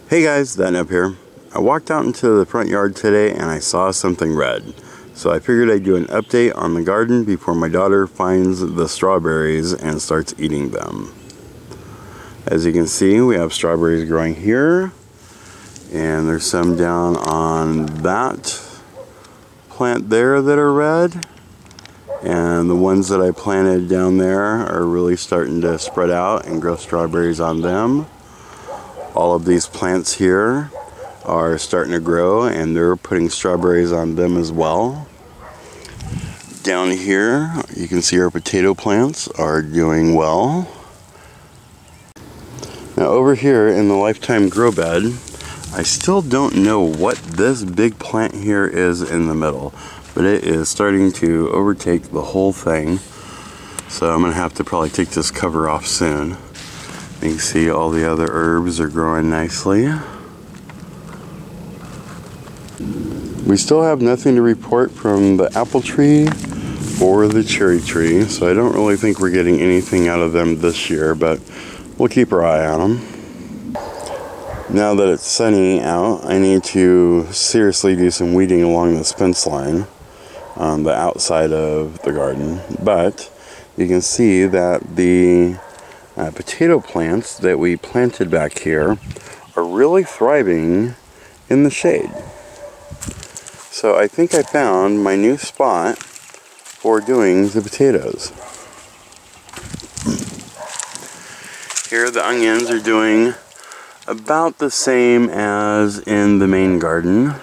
Hey guys, Thatnub here. I walked out into the front yard today and I saw something red. So I figured I'd do an update on the garden before my daughter finds the strawberries and starts eating them. As you can see, we have strawberries growing here. And there's some down on that plant there that are red. And the ones that I planted down there are really starting to spread out and grow strawberries on them. All of these plants here are starting to grow and they're putting strawberries on them as well. Down here you can see our potato plants are doing well. Now over here in the Lifetime grow bed, I still don't know what this big plant here is in the middle, but it is starting to overtake the whole thing. So I'm gonna have to probably take this cover off soon. You can see all the other herbs are growing nicely. We still have nothing to report from the apple tree or the cherry tree, so I don't really think we're getting anything out of them this year, but we'll keep our eye on them. Now that it's sunny out, I need to seriously do some weeding along this fence line on the outside of the garden, but you can see that the potato plants that we planted back here are really thriving in the shade. So I think I found my new spot for doing the potatoes. Here the onions are doing about the same as in the main garden.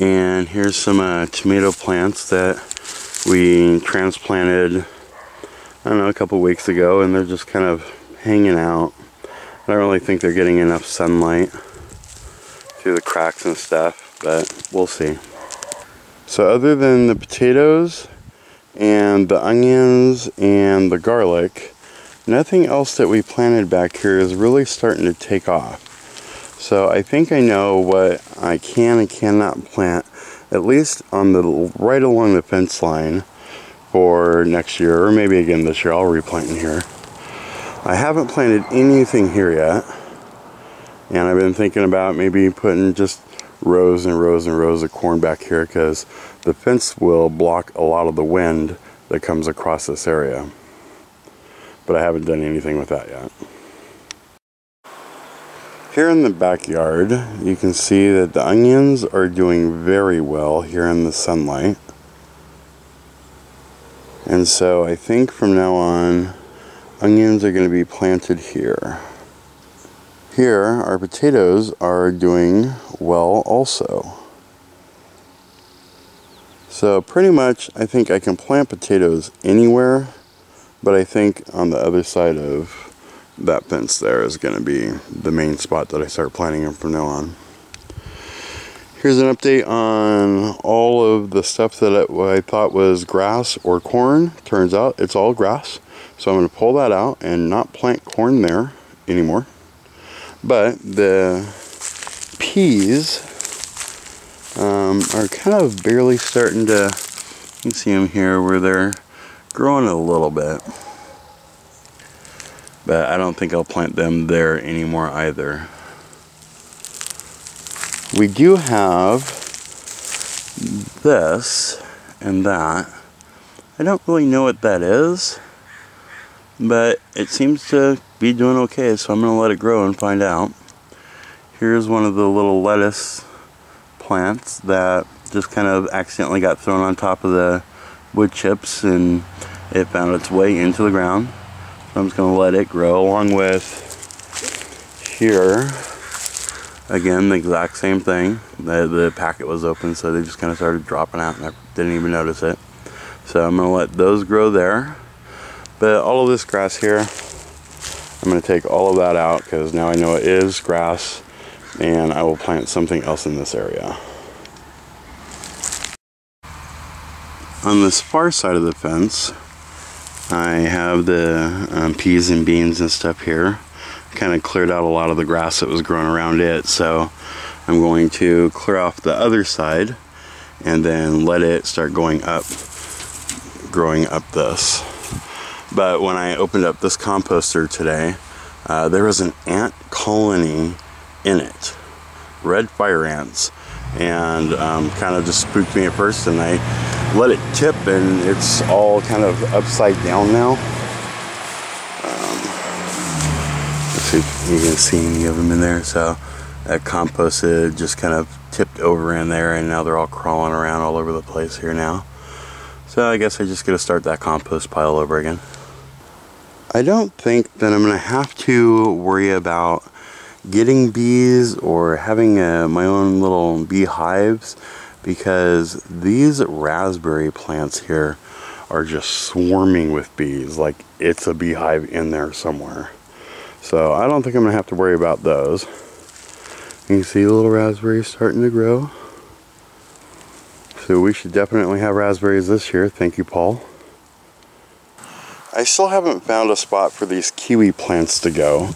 And here's some tomato plants that we transplanted, I don't know, a couple weeks ago, and they're just kind of hanging out. I don't really think they're getting enough sunlight through the cracks and stuff, but we'll see. So other than the potatoes and the onions and the garlic, nothing else that we planted back here is really starting to take off. So I think I know what I can and cannot plant, at least on the right along the fence line, for next year, or maybe again this year. I'll replant in here. I haven't planted anything here yet, and I've been thinking about maybe putting just rows and rows and rows of corn back here, because the fence will block a lot of the wind that comes across this area. But I haven't done anything with that yet. Here in the backyard, you can see that the onions are doing very well here in the sunlight. And so I think from now on, onions are going to be planted here. Here, our potatoes are doing well also. So pretty much, I think I can plant potatoes anywhere, but I think on the other side of that fence there is going to be the main spot that I start planting them from now on. Here's an update on all of the stuff that I thought was grass or corn. Turns out it's all grass. So I'm going to pull that out and not plant corn there anymore. But the peas are kind of barely starting to, you can see them here where they're growing a little bit. But I don't think I'll plant them there anymore either. We do have this and that. I don't really know what that is, but it seems to be doing okay, so I'm going to let it grow and find out. Here's one of the little lettuce plants that just kind of accidentally got thrown on top of the wood chips and it found its way into the ground. So I'm just going to let it grow, along with here. Again, the exact same thing. The packet was open, so they just kind of started dropping out and I didn't even notice it. So I'm going to let those grow there. But all of this grass here, I'm going to take all of that out because now I know it is grass, and I will plant something else in this area. On this far side of the fence, I have the peas and beans and stuff here. Kind of cleared out a lot of the grass that was growing around it, so I'm going to clear off the other side and then let it start growing up this. But when I opened up this composter today, there was an ant colony in it, red fire ants, and kind of just spooked me at first, and I let it tip, and it's all kind of upside down now. Let's see if you can see any of them in there. So that composted just kind of tipped over in there, and now they're all crawling around all over the place here now. So I guess I just gotta start that compost pile over again. I don't think that I'm gonna have to worry about getting bees or having my own little beehives, because these raspberry plants here are just swarming with bees, like it's a beehive in there somewhere. So I don't think I'm gonna have to worry about those. You can see little raspberries starting to grow. So we should definitely have raspberries this year. Thank you, Paul. I still haven't found a spot for these kiwi plants to go,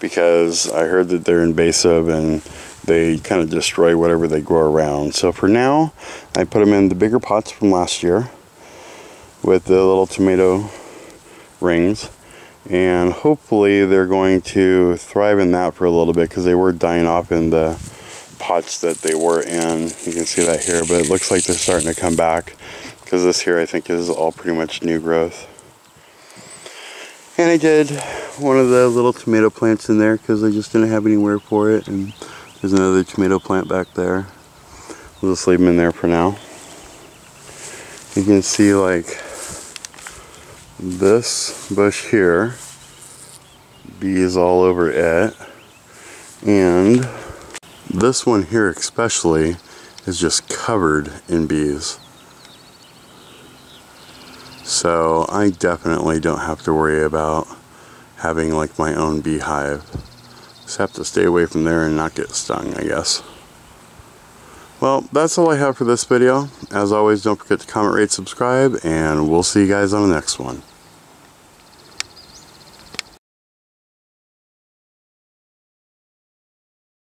because I heard that they're invasive and they kind of destroy whatever they grow around. So for now, I put them in the bigger pots from last year with the little tomato rings, and hopefully they're going to thrive in that for a little bit, because they were dying off in the pots that they were in. You can see that here, but it looks like they're starting to come back, because this here I think is all pretty much new growth. And I did one of the little tomato plants in there because I just didn't have anywhere for it, and there's another tomato plant back there. We'll just leave them in there for now. You can see like this bush here, bees all over it, and this one here especially is just covered in bees. So I definitely don't have to worry about having like my own beehive. Just have to stay away from there and not get stung, I guess. Well, that's all I have for this video. As always, don't forget to comment, rate, subscribe, and we'll see you guys on the next one.